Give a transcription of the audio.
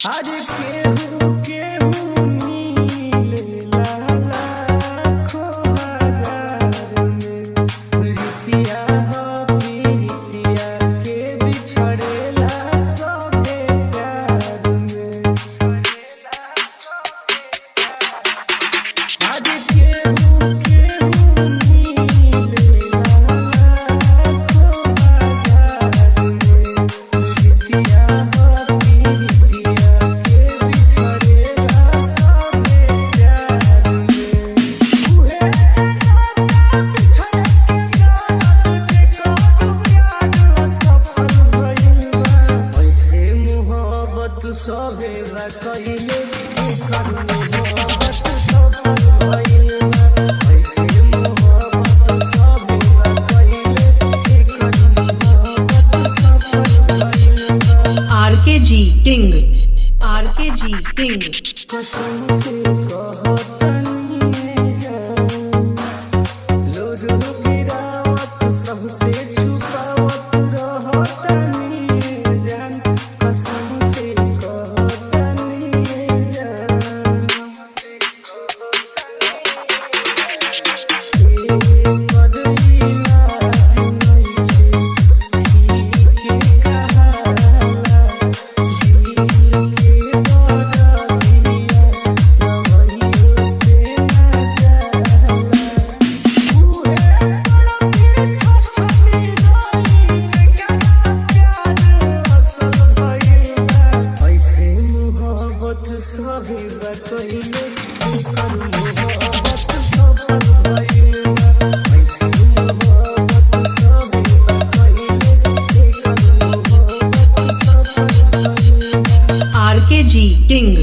आज केहू केहू मिलेला लाखों हजार में। रीतिया हो प्रीतिया के बिछड़ेला सबे प्यार में। आज केहू केहू मिलेला लाखों हजार में। रीतिया हो प्रीतिया के बिछड़ेला सबे प्यार में। उहे नाता बिछड़ के जानत जेकर प्यार सफल भइल बा। ऐसे मोहब्बत सभे बा कइले एकर मोहब्बत सफल भइल बा। ऐसे मोहब्बत सभे बा कइले एकर मोहब्बत सफल भइल बा। RKG king, RKG king. कसम से कहतनी जान, लोर गिरावत सबसे छुपावत रहतनी जान। कसम से कहतनी जान, बदली लाज नइखे के कहाला। झील के दरदिया रवैयो से ना जाला। उहे तड़पी छछनी रही जेकरा प्यार असल भइल बा। ऐसे मोहब्बत सभे बा कइले एकर मोहब्बत सफल भइल बा। ऐसे मोहब्बत सभे बा कइले एकर मोहब्बत सफल भइल बा। RKG king.